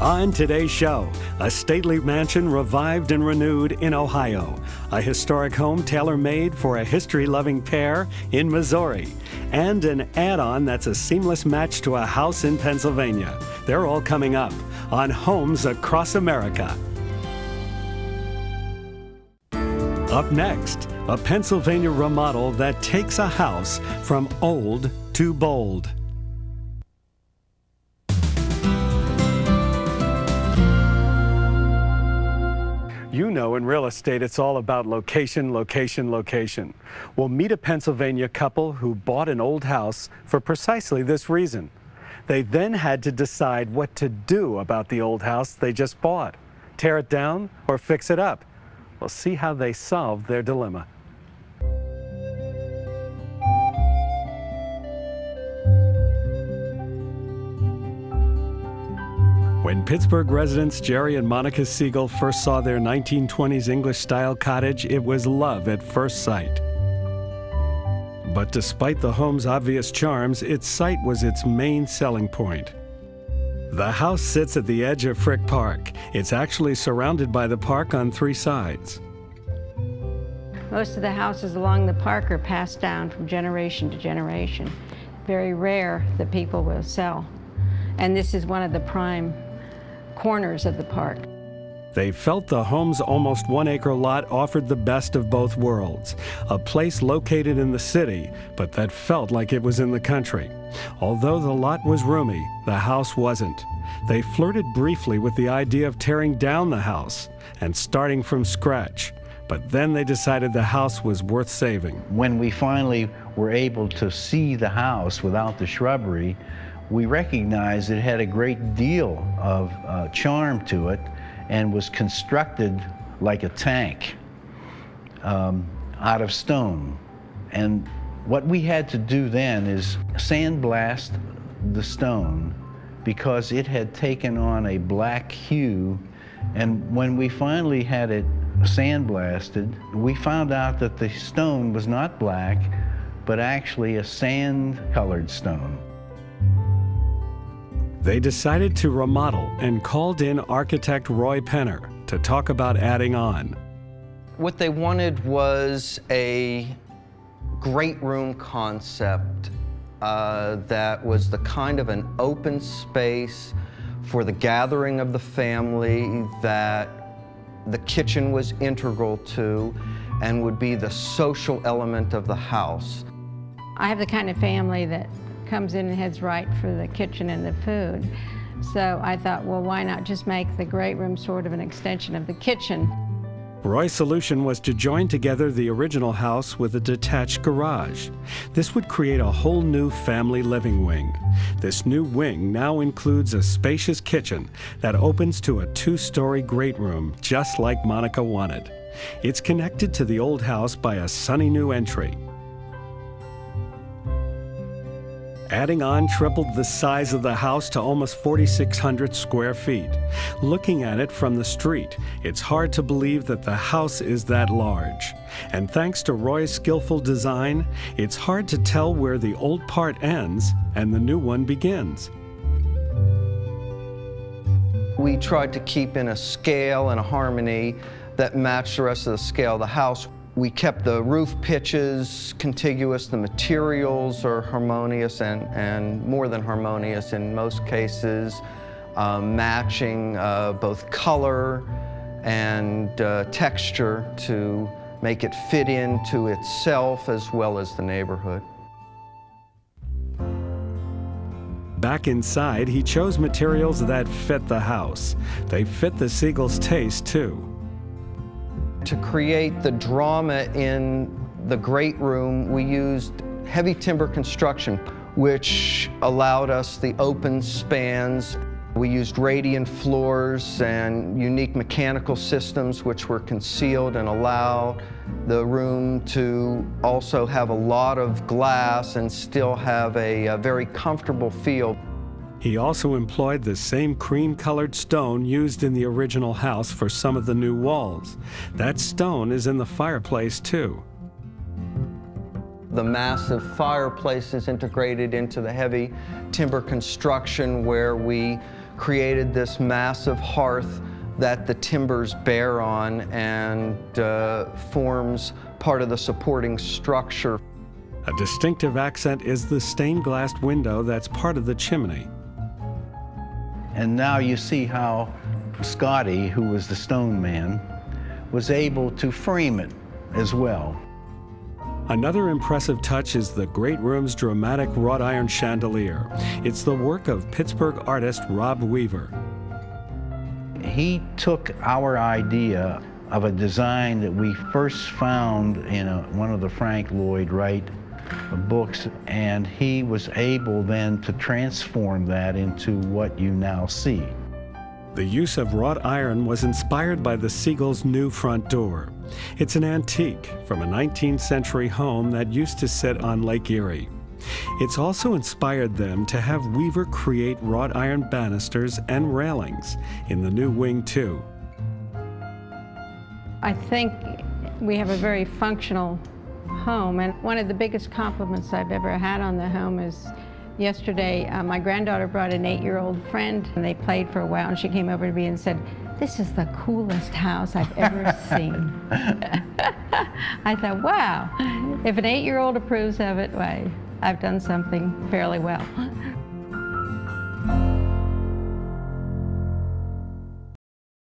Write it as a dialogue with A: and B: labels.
A: On today's show, a stately mansion revived and renewed in Ohio, a historic home tailor-made for a history-loving pair in Missouri, and an add-on that's a seamless match to a house in Pennsylvania. They're all coming up on Homes Across America. Up next, a Pennsylvania remodel that takes a house from old to bold. You know, in real estate, it's all about location, location, location. Well, meet a Pennsylvania couple who bought an old house for precisely this reason. They then had to decide what to do about the old house they just bought. Tear it down or fix it up? We'll see how they solved their dilemma. When Pittsburgh residents Jerry and Monica Segal first saw their 1920s English-style cottage, it was love at first sight. But despite the home's obvious charms, its site was its main selling point. The house sits at the edge of Frick Park. It's actually surrounded by the park on three sides.
B: Most of the houses along the park are passed down from generation to generation. Very rare that people will sell. And this is one of the prime corners of the park.
A: They felt the home's almost 1 acre lot offered the best of both worlds. A place located in the city, but that felt like it was in the country. Although the lot was roomy, the house wasn't. They flirted briefly with the idea of tearing down the house and starting from scratch. But then they decided the house was worth saving.
C: When we finally were able to see the house without the shrubbery, we recognized it had a great deal of charm to it and was constructed like a tank out of stone. And what we had to do then is sandblast the stone because it had taken on a black hue. And when we finally had it sandblasted, we found out that the stone was not black, but actually a sand-colored stone.
A: They decided to remodel and called in architect Roy Penner to talk about adding on.
D: What they wanted was a great room concept that was the kind of an open space for the gathering of the family that the kitchen was integral to and would be the social element of the house.
B: I have the kind of family that comes in and heads right for the kitchen and the food. So I thought, well, why not just make the great room sort of an extension of the kitchen?
A: Roy's solution was to join together the original house with a detached garage. This would create a whole new family living wing. This new wing now includes a spacious kitchen that opens to a 2-story great room, just like Monica wanted. It's connected to the old house by a sunny new entry. Adding on tripled the size of the house to almost 4,600 square feet. Looking at it from the street, it's hard to believe that the house is that large. And thanks to Roy's skillful design, it's hard to tell where the old part ends and the new one begins.
D: We tried to keep in a scale and a harmony that matched the rest of the scale of the house. We kept the roof pitches contiguous, the materials are harmonious and more than harmonious in most cases, matching both color and texture to make it fit into itself as well as the neighborhood.
A: Back inside, he chose materials that fit the house. They fit the Segals' taste, too.
D: To create the drama in the great room, we used heavy timber construction, which allowed us the open spans. We used radiant floors and unique mechanical systems which were concealed and allowed the room to also have a lot of glass and still have a very comfortable feel.
A: He also employed the same cream-colored stone used in the original house for some of the new walls. That stone is in the fireplace, too.
D: The massive fireplace is integrated into the heavy timber construction where we created this massive hearth that the timbers bear on and forms part of the supporting structure.
A: A distinctive accent is the stained glass window that's part of the chimney.
C: And now you see how Scotty, who was the stone man, was able to frame it as well.
A: Another impressive touch is the great room's dramatic wrought iron chandelier. It's the work of Pittsburgh artist Rob Weaver.
C: He took our idea of a design that we first found in one of the Frank Lloyd Wright books, and he was able then to transform that into what you now see.
A: The use of wrought iron was inspired by the Segal's new front door. It's an antique from a 19th century home that used to sit on Lake Erie. It's also inspired them to have Weaver create wrought iron banisters and railings in the new wing too.
B: I think we have a very functional home, and one of the biggest compliments I've ever had on the home is yesterday my granddaughter brought an 8-year-old friend, and they played for a while, and she came over to me and said, "This is the coolest house I've ever seen." I thought, wow, if an 8-year-old approves of it, why, I've done something fairly well.